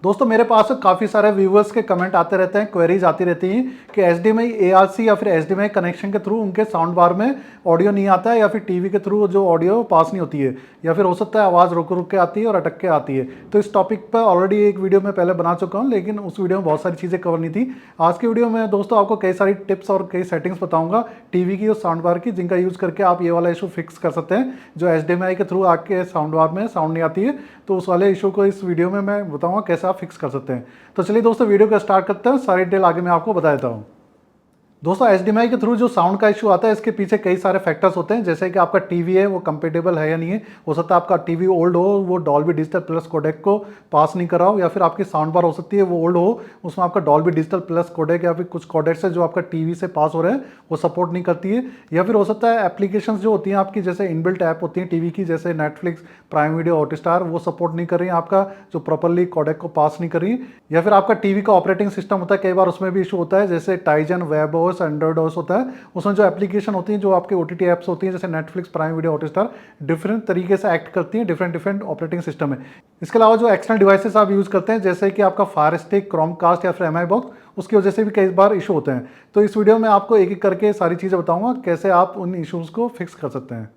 दोस्तों मेरे पास काफ़ी सारे व्यूवर्स के कमेंट आते रहते हैं, क्वेरीज आती रहती हैं कि HDMI ARC या फिर HDMI कनेक्शन के थ्रू उनके साउंड बार में ऑडियो नहीं आता है, या फिर टीवी के थ्रू जो ऑडियो पास नहीं होती है, या फिर हो सकता है आवाज़ रुक रुक के आती है और अटक के आती है। तो इस टॉपिक पर ऑलरेडी एक वीडियो मैं पहले बना चुका हूँ, लेकिन उस वीडियो में बहुत सारी चीज़ें कवर नहीं थी। आज की वीडियो में दोस्तों आपको कई सारी टिप्स और कई सेटिंग्स बताऊँगा टीवी की और साउंड बार की, जिनका यूज़ करके आप ये वाला इशू फिक्स कर सकते हैं जो HDMI के थ्रू आपके साउंड बार में साउंड नहीं आती है। तो उस वाले इशू को इस वीडियो में मैं बताऊँगा कैसे आप फिक्स कर सकते हैं। तो चलिए दोस्तों वीडियो को स्टार्ट करते हैं, सारी डिटेल आगे मैं आपको बता देता हूँ। दोस्तों HDMI के थ्रू जो साउंड का इशू आता है, इसके पीछे कई सारे फैक्टर्स होते हैं, जैसे कि आपका टीवी है वो कंपेटेबल है या नहीं है। हो सकता है आपका टीवी ओल्ड हो, वो डॉल्बी डिजिटल प्लस कोडेक को पास नहीं कर रहा हो, या फिर आपकी साउंड बार हो सकती है वो ओल्ड हो, उसमें आपका डॉल्बी डिजिटल प्लस कोडेक या फिर कुछ कोडेक्स है जो आपका टीवी से पास हो रहे हैं वो सपोर्ट नहीं करती है। या फिर हो सकता है एप्लीकेशंस जो होती हैं आपकी, जैसे इनबिल्ट ऐप होती हैं टीवी की, जैसे नेटफ्लिक्स, प्राइम वीडियो, हॉटस्टार, वो सपोर्ट नहीं कर रही है आपका जो प्रॉपरली कोडेक को पास नहीं कर रही। या फिर आपका टीवी का ऑपरेटिंग सिस्टम होता है, कई बार उसमें भी इशू होता है, जैसे Tizen, web OS, Android OS होता है, उसमें जो एप्लीकेशन होती हैं, जो आपके OTT ऐप्स होती हैं जैसे Netflix, prime video, Hotstar, different तरीके से एक्ट करती हैं, डिफरेंट ऑपरेटिंग सिस्टम है। इसके अलावा जो एक्सटर्नल डिवाइसेस आप यूज़ करते हैं, जैसे कि आपका फायर स्टिक, क्रोमकास्ट या फिर MI बॉक्स, उसकी वजह से भी कई बार इशू होते हैं। तो इस वीडियो में आपको एक एक करके सारी चीज़ें बताऊंगा कैसे आप उन इशूज़ को फिक्स कर सकते हैं।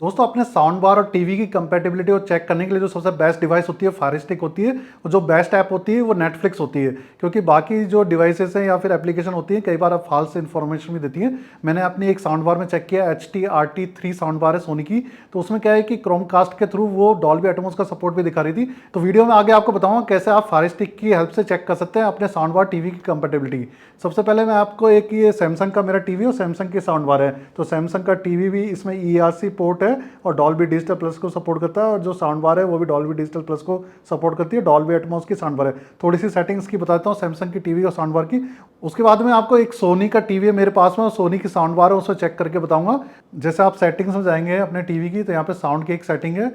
दोस्तों अपने साउंड बार और टीवी की कंपैटिबिलिटी को चेक करने के लिए जो सबसे बेस्ट डिवाइस होती है फायर स्टिक होती है, और जो बेस्ट ऐप होती है वो नेटफ्लिक्स होती है, क्योंकि बाकी जो डिवाइसेस हैं या फिर एप्लीकेशन होती है कई बार आप फॉल्स इन्फॉर्मेशन भी देती है। मैंने अपनी एक साउंड बार में चेक किया, HT-RT3 साउंड बार है सोनी की, तो उसमें क्या है कि क्रोमकास्ट के थ्रू वो डॉल्बी एटमॉस का सपोर्ट भी दिखा रही थी। तो वीडियो में आगे आपको बताऊंगा कैसे आप फायर स्टिक की हेल्प से चेक कर सकते हैं अपने साउंड बार टीवी की कंपैटिबिलिटी। सबसे पहले मैं आपको एक ये सैमसंग का मेरा टीवी और सैमसंग की साउंड बार है, तो सैमसंग का टीवी भी इसमें ERC पोर्ट है और डॉल्बी डिजिटल प्लस को सपोर्ट करता है, और जो साउंड बार है वो भी डॉल्बी डिजिटल प्लस को सपोर्ट करती है, डॉल्बी एटमॉस की साउंड बार है। थोड़ी सी सेटिंग्स की बताता हूँ सैमसंग की टीवी और साउंड बार की। उसके बाद में आपको एक सोनी का टीवी है मेरे पास में, सोनी की साउंड बार है, उसको चेक करके बताऊंगा। जैसे आप सेटिंग्स में जाएंगे अपने टीवी की, तो यहाँ पे साउंड की एक सेटिंग है,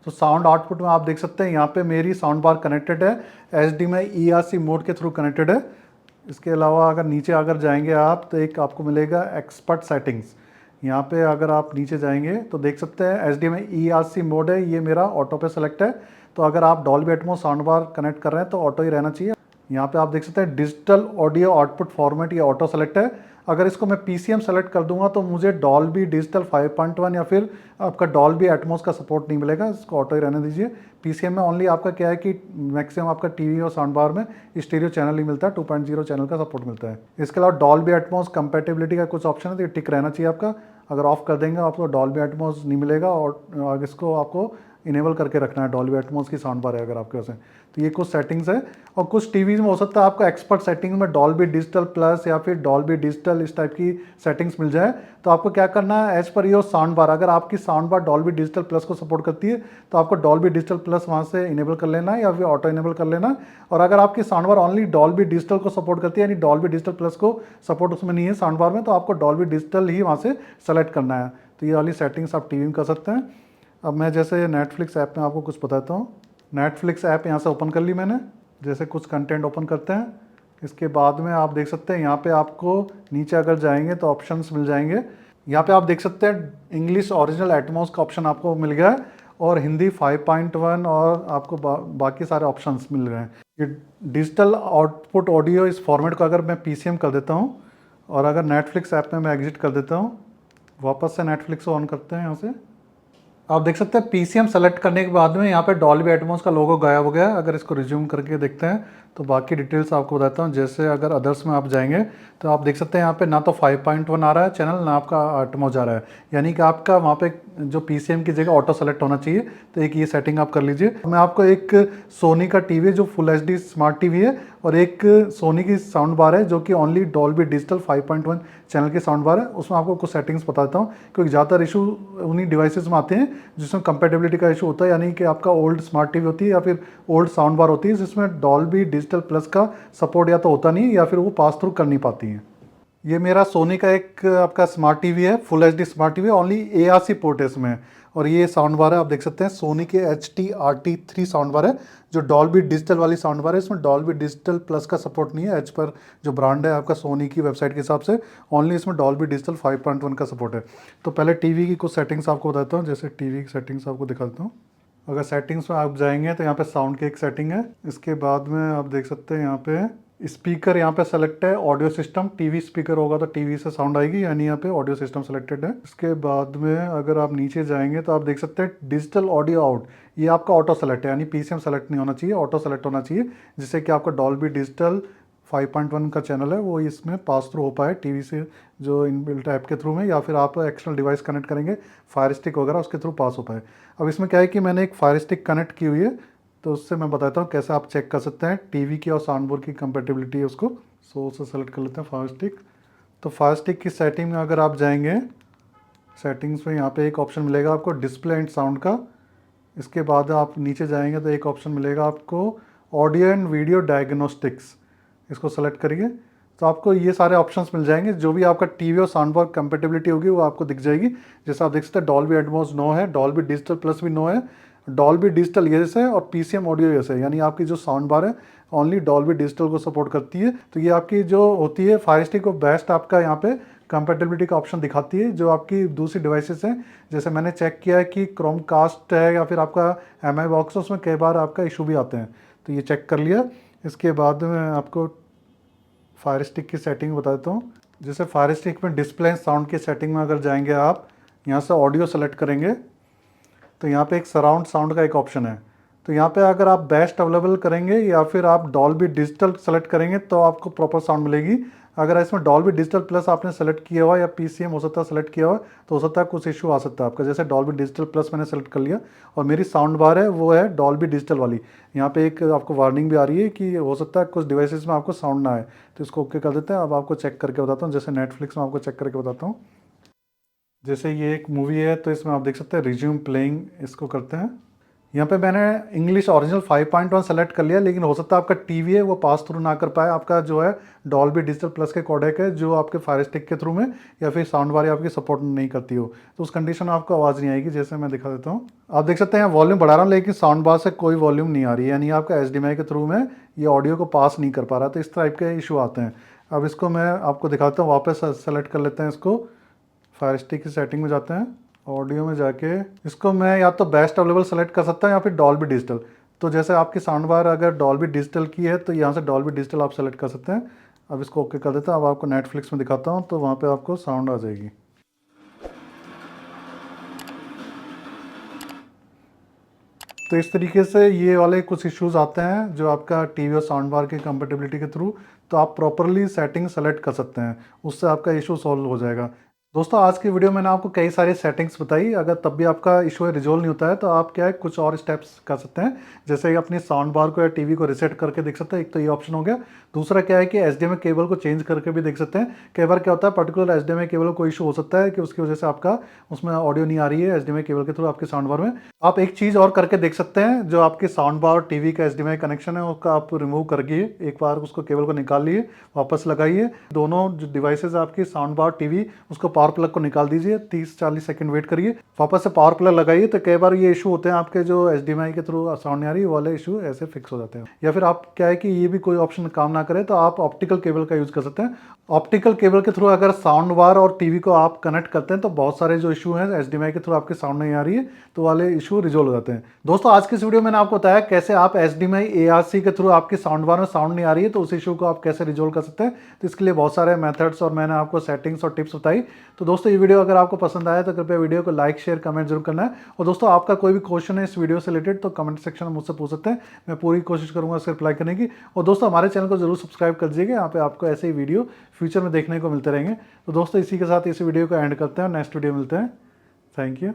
तो साउंड आउटपुट में आप देख सकते हैं यहाँ पे मेरी साउंड बार कनेक्टेड है, HDMI ERC मोड के थ्रू कनेक्टेड है। इसके अलावा अगर नीचे अगर जाएंगे आप, तो एक आपको मिलेगा एक्सपर्ट सेटिंग्स। यहाँ पे अगर आप नीचे जाएंगे तो देख सकते हैं HDMI ERC मोड है, ये मेरा ऑटो पे सेलेक्ट है। तो अगर आप Dolby Atmos sound bar connect कर रहे हैं तो ऑटो ही रहना चाहिए। यहाँ पे आप देख सकते हैं डिजिटल ऑडियो आउटपुट फॉर्मेट, ये ऑटो सेलेक्ट है। अगर इसको मैं PCM सेलेक्ट कर दूंगा तो मुझे डॉल्बी डिजिटल 5.1 या फिर आपका डॉल्बी एटमॉस का सपोर्ट नहीं मिलेगा, इसको ऑटो ही रहने दीजिए। PCM में ओनली आपका क्या है कि मैक्सिमम आपका टीवी और साउंड बार में स्टीरियो चैनल ही मिलता है, 2.0 चैनल का सपोर्ट मिलता है। इसके अलावा डॉल्बी एटमॉस कंपैटिबिलिटी का कुछ ऑप्शन है, तो ये टिक रहना चाहिए आपका। अगर ऑफ कर देंगे आपको डॉल्बी एटमॉस नहीं मिलेगा, और इसको आपको इनेबल करके रखना है, डॉल्बी एटमॉस की साउंड बार है अगर आपके पास है। तो ये कुछ सेटिंग्स है, और कुछ टीवीज़ में हो सकता है आपको एक्सपर्ट सेटिंग में डॉल्बी डिजिटल प्लस या फिर डॉल्बी डिजिटल इस टाइप की सेटिंग्स मिल जाए। तो आपको क्या करना है, as per your sound bar, अगर आपकी sound bar Dolby digital plus को सपोर्ट करती है तो आपको डॉल्बी डिजिटल प्लस वहाँ से इनेबल कर लेना है या फिर ऑटो इनेबल कर लेना। और अगर आपकी sound bar only Dolby digital को सपोर्ट करती है, यानी डॉल्बी डिजिटल प्लस को सपोर्ट उसमें नहीं है साउंड बार में, तो आपको डॉल्बी डिजिटल ही वहाँ से सेलेक्ट करना है। तो ये वाली सेटिंग्स आप टीवी में कर सकते हैं। अब मैं जैसे नेटफ्लिक्स ऐप में आपको कुछ बताता हूँ। नेटफ्लिक्स ऐप यहाँ से ओपन कर ली मैंने, जैसे कुछ कंटेंट ओपन करते हैं। इसके बाद में आप देख सकते हैं यहाँ पे आपको नीचे अगर जाएंगे तो ऑप्शंस मिल जाएंगे। यहाँ पे आप देख सकते हैं इंग्लिश ओरिजिनल एटमॉस का ऑप्शन आपको मिल गया है, और हिंदी 5.1, और आपको बाकी सारे ऑप्शंस मिल गए हैं। ये डिजिटल आउटपुट ऑडियो इस फॉर्मेट को अगर मैं PCM कर देता हूँ, और अगर नेटफ्लिक्स ऐप में मैं एग्जिट कर देता हूँ, वापस से नेटफ्लिक्स ऑन करते हैं यहाँ से, आप देख सकते हैं PCM सेलेक्ट करने के बाद में यहाँ पे डॉल्बी एटमॉस का लोगो गायब हो गया है। अगर इसको रिज्यूम करके देखते हैं तो बाकी डिटेल्स आपको बताता हूँ। जैसे अगर अदर्स में आप जाएंगे तो आप देख सकते हैं यहाँ पे ना तो 5.1 आ रहा है चैनल, ना आपका एटमॉस आ रहा है, यानी कि आपका वहाँ पे जो PCM की जगह ऑटो सेलेक्ट होना चाहिए। तो एक ये सेटिंग आप कर लीजिए। मैं आपको एक सोनी का टीवी जो फुल HD स्मार्ट टीवी है, और एक सोनी की साउंड बार है जो कि ओनली डॉल्बी डिजिटल 5.1 चैनल की साउंड बार है, उसमें आपको कुछ सेटिंग्स बताता हूँ, क्योंकि ज़्यादातर इशू उन्हीं डिवाइसेस में आते हैं जिसमें कंपैटिबिलिटी का इशू होता है, यानी कि आपका ओल्ड स्मार्ट टीवी होती है या फिर ओल्ड साउंड बार होती है जिसमें डॉल्बी डिजिटल प्लस का सपोर्ट या तो होता नहीं है या फिर वो पास थ्रू कर नहीं पाती है। ये मेरा सोनी का एक आपका स्मार्ट टीवी है, full HD smart TV, only ARC port है इसमें, और ये साउंड बार है आप देख सकते हैं सोनी के HT-RT3 साउंड बार है, जो डॉल्बी डिजिटल वाली साउंड बार है। इसमें डॉल्बी डिजिटल प्लस का सपोर्ट नहीं है, एच पर जो ब्रांड है आपका सोनी की वेबसाइट के हिसाब से, ओनली इसमें डॉल्बी डिजिटल 5.1 का सपोर्ट है। तो पहले टीवी की कुछ सेटिंग्स आपको बताता हूँ, जैसे टीवी की सेटिंग्स आपको दिखा देता हूँ। अगर सेटिंग्स में आप जाएंगे तो यहाँ पे साउंड की एक सेटिंग है। इसके बाद में आप देख सकते हैं यहाँ पे स्पीकर यहाँ पे सेलेक्ट है, ऑडियो सिस्टम टीवी स्पीकर होगा तो टीवी से साउंड आएगी, यानी यहाँ पे ऑडियो सिस्टम सेलेक्टेड है। इसके बाद में अगर आप नीचे जाएंगे तो आप देख सकते हैं डिजिटल ऑडियो आउट, ये आपका ऑटो सेलेक्ट है, यानी पीसीएम सेलेक्ट नहीं होना चाहिए, ऑटो सेलेक्ट होना चाहिए, जिससे कि आपका डॉल्बी डिजिटल 5.1 का चैनल है वो इसमें पास थ्रू हो पाए टीवी से, जो इनबिल्ट ऐप के थ्रू में, या फिर आप एक्सटर्नल डिवाइस कनेक्ट करेंगे फायर स्टिक वगैरह उसके थ्रू पास हो पाए। अब इसमें क्या है कि मैंने एक फायर स्टिक कनेक्ट की हुई है, तो उससे मैं बताता हूँ कैसे आप चेक कर सकते हैं टीवी की और साउंड बोर्ड की कंपेटिबिलिटी है उसको। सो उसे सेलेक्ट कर लेते हैं फायर स्टिक। तो फायर स्टिक की सेटिंग में अगर आप जाएंगे, सेटिंग्स में यहाँ पे एक ऑप्शन मिलेगा आपको डिस्प्ले एंड साउंड का। इसके बाद आप नीचे जाएंगे तो एक ऑप्शन मिलेगा आपको ऑडियो एंड वीडियो डायग्नोस्टिक्स, इसको सेलेक्ट करिए तो आपको ये सारे ऑप्शंस मिल जाएंगे। जो भी आपका टीवी और साउंड बार कंपेटिबिलिटी होगी वो आपको दिख जाएगी। जैसे आप देख सकते हैं डॉल्बी एटमॉस नो है, डॉल्बी डिजिटल प्लस भी नो है, डॉल्बी डिजिटल ये है और पीसीएम ऑडियो ये है, यानी आपकी जो साउंड बार है ओनली डॉल्बी डिजिटल को सपोर्ट करती है। तो ये आपकी जो होती है फायर स्टिक को बेस्ट आपका यहाँ पे कंपेटिबिलिटी का ऑप्शन दिखाती है। जो आपकी दूसरी डिवाइसेस हैं, जैसे मैंने चेक किया है कि क्रोम कास्ट है या फिर आपका एमआई बॉक्स है, उसमें कई बार आपका इशू भी आते हैं, तो ये चेक कर लिया। इसके बाद में आपको फायर स्टिक की सेटिंग बता देता हूँ। जैसे फायर स्टिक में डिस्प्ले साउंड की सेटिंग में अगर जाएंगे आप, यहाँ से ऑडियो सेलेक्ट करेंगे तो यहाँ पे एक सराउंड साउंड का एक ऑप्शन है। तो यहाँ पे अगर आप बेस्ट अवेलेबल करेंगे या फिर आप डॉल्बी डिजिटल सेलेक्ट करेंगे तो आपको प्रॉपर साउंड मिलेगी। अगर इसमें डॉल्बी डिजिटल प्लस आपने सेलेक्ट किया हुआ या पीसीएम हो सकता है सेलेक्ट किया हुआ, तो हो सकता है कुछ इशू आ सकता है आपका। जैसे डॉल्बी डिजिटल प्लस मैंने सेलेक्ट कर लिया और मेरी साउंड बार है वो है डॉल्बी डिजिटल वाली। यहाँ पे एक आपको वार्निंग भी आ रही है कि हो सकता है कुछ डिवाइसेस में आपको साउंड ना आए, तो इसको ओके कर देते हैं। अब आपको चेक करके बताता हूँ, जैसे नेटफ्लिक्स में आपको चेक करके बताता हूँ। जैसे ये एक मूवी है तो इसमें आप देख सकते हैं रिज्यूम प्लेइंग, इसको करते हैं। यहाँ पे मैंने इंग्लिश ओरिजिनल 5.1 सेलेक्ट कर लिया, लेकिन हो सकता है आपका टीवी है वो पास थ्रू ना कर पाए, आपका जो है डॉल्बी डिजिटल प्लस के कोडेक है जो आपके फायर स्टिक के थ्रू में या फिर साउंड बार आपकी सपोर्ट नहीं करती हो, तो उस कंडीशन में आपको आवाज़ नहीं आएगी। जैसे मैं दिखा देता हूँ, आप देख सकते हैं वॉल्यूम बढ़ा रहा हूँ लेकिन साउंड बार से कोई वॉल्यूम नहीं आ रही है, यानी आपका HDMI के थ्रू में ये ऑडियो को पास नहीं कर पा रहा, तो इस टाइप के इशू आते हैं। अब इसको मैं आपको दिखाता हूँ, वापस सेलेक्ट कर लेते हैं इसको, फायर स्टिक की सेटिंग में जाते हैं, ऑडियो में जाके इसको मैं या तो बेस्ट अवेलेबल सेलेक्ट कर सकता हूँ या फिर डॉल्बी डिजिटल। तो जैसे आपकी साउंड बार अगर डॉल्बी डिजिटल की है तो यहाँ से डॉल्बी डिजिटल आप सेलेक्ट कर सकते हैं। अब इसको ओके कर देता हूँ। अब आपको नेटफ्लिक्स में दिखाता हूँ तो वहाँ पे आपको साउंड आ जाएगी। तो इस तरीके से ये वाले कुछ इश्यूज आते हैं जो आपका टीवी और साउंड बार की कंपेटिबिलिटी के थ्रू, तो आप प्रॉपरली सेटिंग सेलेक्ट कर सकते हैं, उससे आपका इशू सॉल्व हो जाएगा। दोस्तों आज की वीडियो में मैंने आपको कई सारी सेटिंग्स बताई। अगर तब भी आपका इशू रिजोल्व नहीं होता है तो आप क्या है कुछ और स्टेप्स कर सकते हैं, जैसे अपनी साउंड बार को या टीवी को रिसेट करके देख सकते हैं, एक तो ये ऑप्शन हो गया। दूसरा क्या है कि HDMI केबल को चेंज करके भी देख सकते हैं। कई बार क्या होता है पर्टिकुलर HDMI केबल को इशू हो सकता है कि उसकी वजह से आपका उसमें ऑडियो नहीं आ रही है HDMI केबल के थ्रू आपकी साउंड बार में। आप एक चीज़ और करके देख सकते हैं, जो आपकी साउंड बार और टीवी का HDMI कनेक्शन है उसका आप रिमूव करके एक बार उसको केबल को निकाल लिए, वापस लगाइए, दोनों जो डिवाइसेज आपकी साउंड बार टीवी उसको पावर प्लग को निकाल दीजिए, 30-40 सेकंड वेट करिए, वापस से पावर प्लग लगाइए। तो कई बार ये इशू होते हैं आपके जो HDMI के थ्रू साउंड नहीं आ रही, वाले इशू ऐसे फिक्स हो जाते हैं। या फिर आप क्या है कि ये भी कोई ऑप्शन काम ना करे तो आप ऑप्टिकल केबल का यूज़ कर सकते हैं। ऑप्टिकल केबल के थ्रू अगर साउंड बार और टीवी को आप कनेक्ट करते हैं तो बहुत सारे जो इशू हैं HDMI के थ्रू आपकी साउंड नहीं आ रही है तो वाले इशू रिजोल्व हो जाते हैं। दोस्तों आज की इस वीडियो में मैंने आपको बताया कैसे आप HDMI ARC के थ्रू आपकी साउंड बार में साउंड नहीं आ रही है तो उस इशू को आप कैसे रिजोल्व कर सकते हैं। तो इसके लिए बहुत सारे मेथड्स और मैंने आपको सेटिंग्स और टिप्स बताई। तो दोस्तों ये वीडियो अगर आपको पसंद आया तो कृपया वीडियो को लाइक शेयर कमेंट जरूर करना है। और दोस्तों आपका कोई भी क्वेश्चन है इस वीडियो से रिलेटेड तो कमेंट सेक्शन में मुझसे पूछ सकते हैं, मैं पूरी कोशिश करूंगा उससे रिप्लाई करने की। और दोस्तों हमारे चैनल को जरूर सब्सक्राइब कर दीजिएगा, यहाँ पे आपको ऐसे ही वीडियो फ्यूचर में देखने को मिलते रहेंगे। तो दोस्तों इसी के साथ इस वीडियो को एंड करते हैं, नेक्स्ट वीडियो मिलते हैं। Thank you.